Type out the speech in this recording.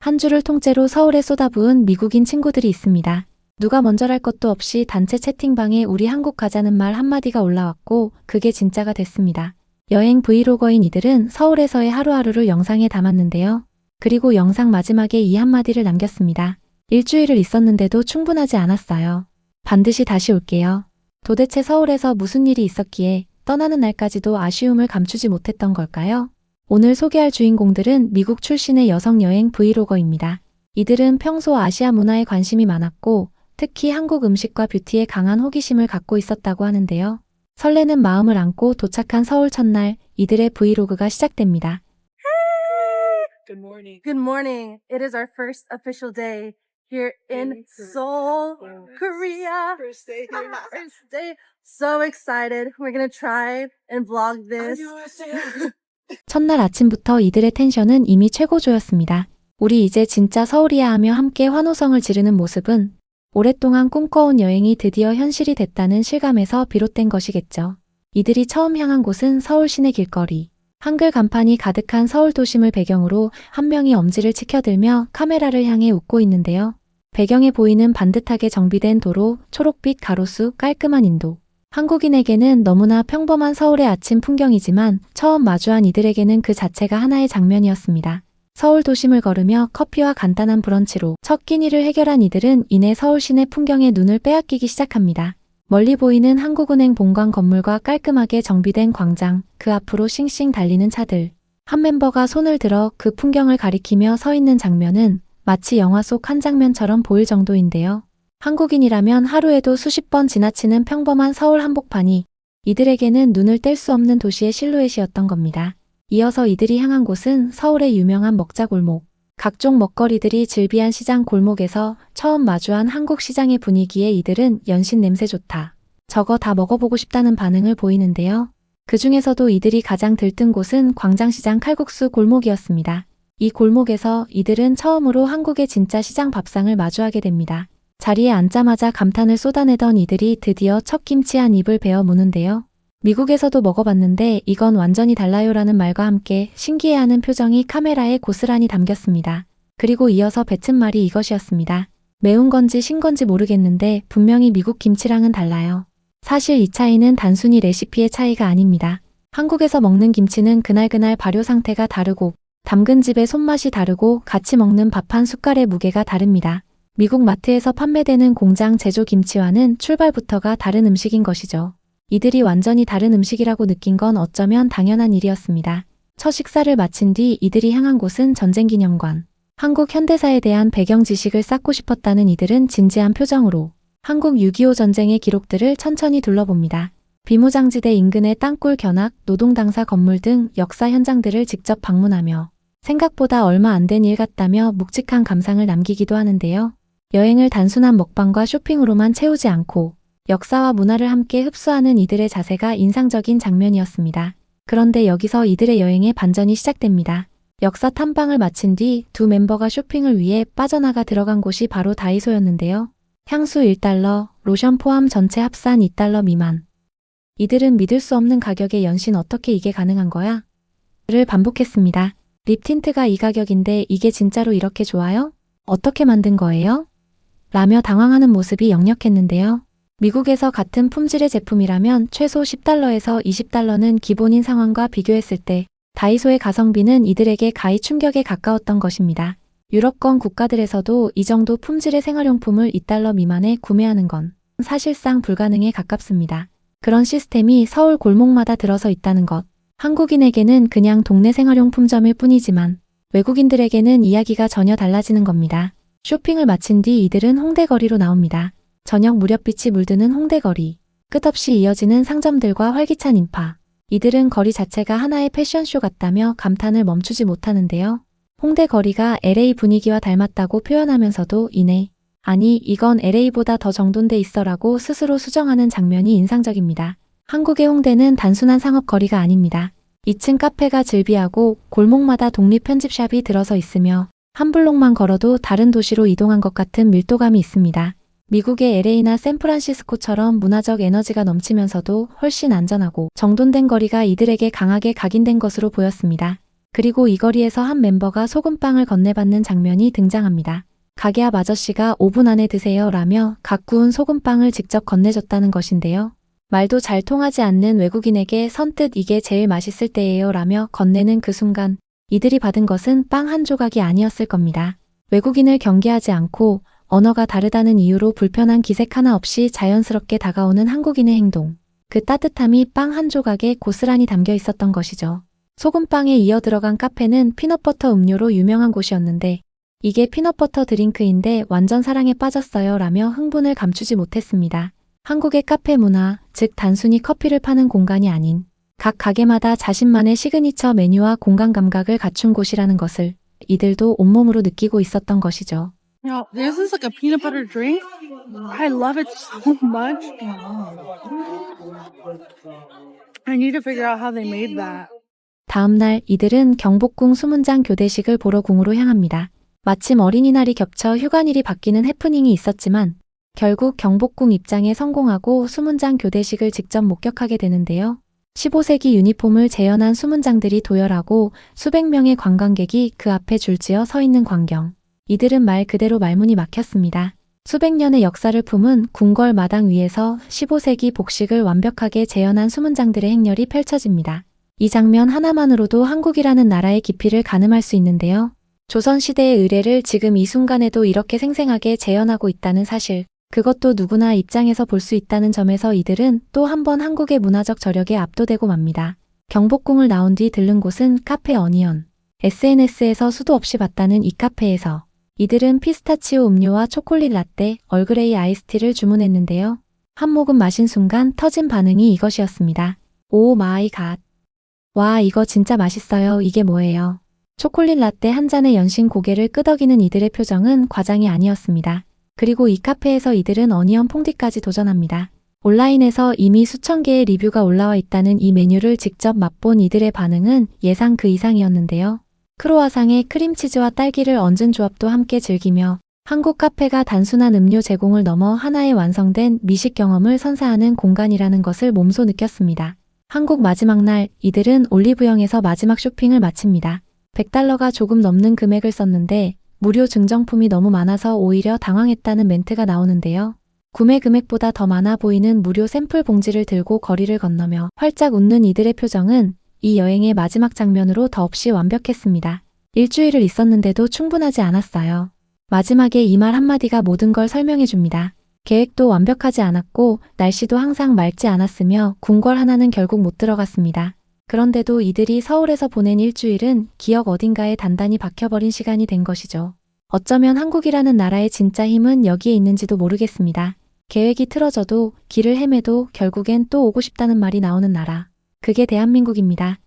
한 주를 통째로 서울에 쏟아부은 미국인 친구들이 있습니다. 누가 먼저랄 것도 없이 단체 채팅방에 우리 한국 가자는 말 한마디가 올라왔고 그게 진짜가 됐습니다. 여행 브이로거인 이들은 서울에서의 하루하루를 영상에 담았는데요. 그리고 영상 마지막에 이 한마디를 남겼습니다. 일주일을 있었는데도 충분하지 않았어요. 반드시 다시 올게요. 도대체 서울에서 무슨 일이 있었기에 떠나는 날까지도 아쉬움을 감추지 못했던 걸까요? 오늘 소개할 주인공들은 미국 출신의 여성 여행 브이로거입니다. 이들은 평소 아시아 문화에 관심이 많았고 특히 한국 음식과 뷰티에 강한 호기심을 갖고 있었다고 하는데요. 설레는 마음을 안고 도착한 서울 첫날 이들의 브이로그가 시작됩니다. Good morning. Good morning. It is our first official day here in Seoul, Korea. First day here. First day. So excited. We're gonna try and vlog this. 안녕하세요. 첫날 아침부터 이들의 텐션은 이미 최고조였습니다. 우리 이제 진짜 서울이야 하며 함께 환호성을 지르는 모습은 오랫동안 꿈꿔온 여행이 드디어 현실이 됐다는 실감에서 비롯된 것이겠죠. 이들이 처음 향한 곳은 서울 시내 길거리. 한글 간판이 가득한 서울 도심을 배경으로 한 명이 엄지를 치켜들며 카메라를 향해 웃고 있는데요. 배경에 보이는 반듯하게 정비된 도로, 초록빛 가로수, 깔끔한 인도. 한국인에게는 너무나 평범한 서울의 아침 풍경이지만 처음 마주한 이들에게는 그 자체가 하나의 장면이었습니다. 서울 도심을 걸으며 커피와 간단한 브런치로 첫 끼니를 해결한 이들은 이내 서울 시내 풍경에 눈을 빼앗기기 시작합니다. 멀리 보이는 한국은행 본관 건물과 깔끔하게 정비된 광장, 그 앞으로 싱싱 달리는 차들. 한 멤버가 손을 들어 그 풍경을 가리키며 서 있는 장면은 마치 영화 속 한 장면처럼 보일 정도인데요. 한국인이라면 하루에도 수십 번 지나치는 평범한 서울 한복판이 이들에게는 눈을 뗄 수 없는 도시의 실루엣이었던 겁니다. 이어서 이들이 향한 곳은 서울의 유명한 먹자골목. 각종 먹거리들이 즐비한 시장 골목에서 처음 마주한 한국 시장의 분위기에 이들은 연신 냄새 좋다. 저거 다 먹어보고 싶다는 반응을 보이는데요. 그 중에서도 이들이 가장 들뜬 곳은 광장시장 칼국수 골목이었습니다. 이 골목에서 이들은 처음으로 한국의 진짜 시장 밥상을 마주하게 됩니다. 자리에 앉자마자 감탄을 쏟아내던 이들이 드디어 첫 김치 한 입을 베어 무는데요. 미국에서도 먹어봤는데 이건 완전히 달라요라는 말과 함께 신기해하는 표정이 카메라에 고스란히 담겼습니다. 그리고 이어서 뱉은 말이 이것이었습니다. 매운 건지 신 건지 모르겠는데 분명히 미국 김치랑은 달라요. 사실 이 차이는 단순히 레시피의 차이가 아닙니다. 한국에서 먹는 김치는 그날그날 발효 상태가 다르고 담근 집의 손맛이 다르고 같이 먹는 밥 한 숟갈의 무게가 다릅니다. 미국 마트에서 판매되는 공장 제조 김치와는 출발부터가 다른 음식인 것이죠. 이들이 완전히 다른 음식이라고 느낀 건 어쩌면 당연한 일이었습니다. 첫 식사를 마친 뒤 이들이 향한 곳은 전쟁기념관. 한국 현대사에 대한 배경 지식을 쌓고 싶었다는 이들은 진지한 표정으로 한국 6.25 전쟁의 기록들을 천천히 둘러봅니다. 비무장지대 인근의 땅굴 견학, 노동당사 건물 등 역사 현장들을 직접 방문하며 생각보다 얼마 안 된 일 같다며 묵직한 감상을 남기기도 하는데요. 여행을 단순한 먹방과 쇼핑으로만 채우지 않고 역사와 문화를 함께 흡수하는 이들의 자세가 인상적인 장면이었습니다. 그런데 여기서 이들의 여행의 반전이 시작됩니다. 역사 탐방을 마친 뒤 두 멤버가 쇼핑을 위해 빠져나가 들어간 곳이 바로 다이소였는데요. 향수 1달러, 로션 포함 전체 합산 2달러 미만. 이들은 믿을 수 없는 가격에 연신 어떻게 이게 가능한 거야? 를 반복했습니다. 립 틴트가 이 가격인데 이게 진짜로 이렇게 좋아요? 어떻게 만든 거예요? 라며 당황하는 모습이 역력했는데요. 미국에서 같은 품질의 제품이라면 최소 10달러에서 20달러는 기본인 상황과 비교했을 때 다이소의 가성비는 이들에게 가히 충격에 가까웠던 것입니다. 유럽권 국가들에서도 이 정도 품질의 생활용품을 2달러 미만에 구매하는 건 사실상 불가능에 가깝습니다. 그런 시스템이 서울 골목마다 들어서 있다는 것. 한국인에게는 그냥 동네 생활용품점일 뿐이지만 외국인들에게는 이야기가 전혀 달라지는 겁니다. 쇼핑을 마친 뒤 이들은 홍대거리로 나옵니다. 저녁 무렵빛이 물드는 홍대거리. 끝없이 이어지는 상점들과 활기찬 인파. 이들은 거리 자체가 하나의 패션쇼 같다며 감탄을 멈추지 못하는데요. 홍대거리가 LA 분위기와 닮았다고 표현하면서도 아니 이건 LA보다 더 정돈돼 있어라고 스스로 수정하는 장면이 인상적입니다. 한국의 홍대는 단순한 상업거리가 아닙니다. 2층 카페가 즐비하고 골목마다 독립 편집샵이 들어서 있으며 한 블록만 걸어도 다른 도시로 이동한 것 같은 밀도감이 있습니다. 미국의 LA나 샌프란시스코처럼 문화적 에너지가 넘치면서도 훨씬 안전하고 정돈된 거리가 이들에게 강하게 각인된 것으로 보였습니다. 그리고 이 거리에서 한 멤버가 소금빵을 건네받는 장면이 등장합니다. 가게 앞 아저씨가 5분 안에 드세요 라며 갓 구운 소금빵을 직접 건네줬다는 것인데요. 말도 잘 통하지 않는 외국인에게 선뜻 이게 제일 맛있을 때예요 라며 건네는 그 순간 이들이 받은 것은 빵 한 조각이 아니었을 겁니다. 외국인을 경계하지 않고 언어가 다르다는 이유로 불편한 기색 하나 없이 자연스럽게 다가오는 한국인의 행동. 그 따뜻함이 빵 한 조각에 고스란히 담겨 있었던 것이죠. 소금빵에 이어 들어간 카페는 피넛버터 음료로 유명한 곳이었는데 이게 피넛버터 드링크인데 완전 사랑에 빠졌어요 라며 흥분을 감추지 못했습니다. 한국의 카페 문화, 즉 단순히 커피를 파는 공간이 아닌 각 가게마다 자신만의 시그니처 메뉴와 공간 감각을 갖춘 곳이라는 것을 이들도 온몸으로 느끼고 있었던 것이죠. Yo, this is like a peanut butter drink. I love it so much. I need to figure out how they made that. 다음 날 이들은 경복궁 수문장 교대식을 보러 궁으로 향합니다. 마침 어린이날이 겹쳐 휴관일이 바뀌는 해프닝이 있었지만 결국 경복궁 입장에 성공하고 수문장 교대식을 직접 목격하게 되는데요. 15세기 유니폼을 재현한 수문장들이 도열하고 수백 명의 관광객이 그 앞에 줄지어 서 있는 광경. 이들은 말 그대로 말문이 막혔습니다. 수백 년의 역사를 품은 궁궐 마당 위에서 15세기 복식을 완벽하게 재현한 수문장들의 행렬이 펼쳐집니다. 이 장면 하나만으로도 한국이라는 나라의 깊이를 가늠할 수 있는데요. 조선시대의 의례를 지금 이 순간에도 이렇게 생생하게 재현하고 있다는 사실, 그것도 누구나 입장에서 볼 수 있다는 점에서 이들은 또 한 번 한국의 문화적 저력에 압도되고 맙니다. 경복궁을 나온 뒤 들른 곳은 카페 어니언. SNS에서 수도 없이 봤다는 이 카페에서 이들은 피스타치오 음료와 초콜릿 라떼, 얼그레이 아이스티를 주문했는데요. 한 모금 마신 순간 터진 반응이 이것이었습니다. 오 마이 갓. 와, 이거 진짜 맛있어요. 이게 뭐예요? 초콜릿 라떼 한 잔에 연신 고개를 끄덕이는 이들의 표정은 과장이 아니었습니다. 그리고 이 카페에서 이들은 어니언 퐁디까지 도전합니다. 온라인에서 이미 수천 개의 리뷰가 올라와 있다는 이 메뉴를 직접 맛본 이들의 반응은 예상 그 이상이었는데요. 크로와상에 크림치즈와 딸기를 얹은 조합도 함께 즐기며 한국 카페가 단순한 음료 제공을 넘어 하나의 완성된 미식 경험을 선사하는 공간이라는 것을 몸소 느꼈습니다. 한국 마지막 날 이들은 올리브영에서 마지막 쇼핑을 마칩니다. $100가 조금 넘는 금액을 썼는데 무료 증정품이 너무 많아서 오히려 당황했다는 멘트가 나오는데요. 구매 금액보다 더 많아 보이는 무료 샘플 봉지를 들고 거리를 건너며 활짝 웃는 이들의 표정은 이 여행의 마지막 장면으로 더없이 완벽했습니다. 일주일을 있었는데도 충분하지 않았어요. 마지막에 이 말 한마디가 모든 걸 설명해 줍니다. 계획도 완벽하지 않았고 날씨도 항상 맑지 않았으며 궁궐 하나는 결국 못 들어갔습니다. 그런데도 이들이 서울에서 보낸 일주일은 기억 어딘가에 단단히 박혀버린 시간이 된 것이죠. 어쩌면 한국이라는 나라의 진짜 힘은 여기에 있는지도 모르겠습니다. 계획이 틀어져도 길을 헤매도 결국엔 또 오고 싶다는 말이 나오는 나라. 그게 대한민국입니다.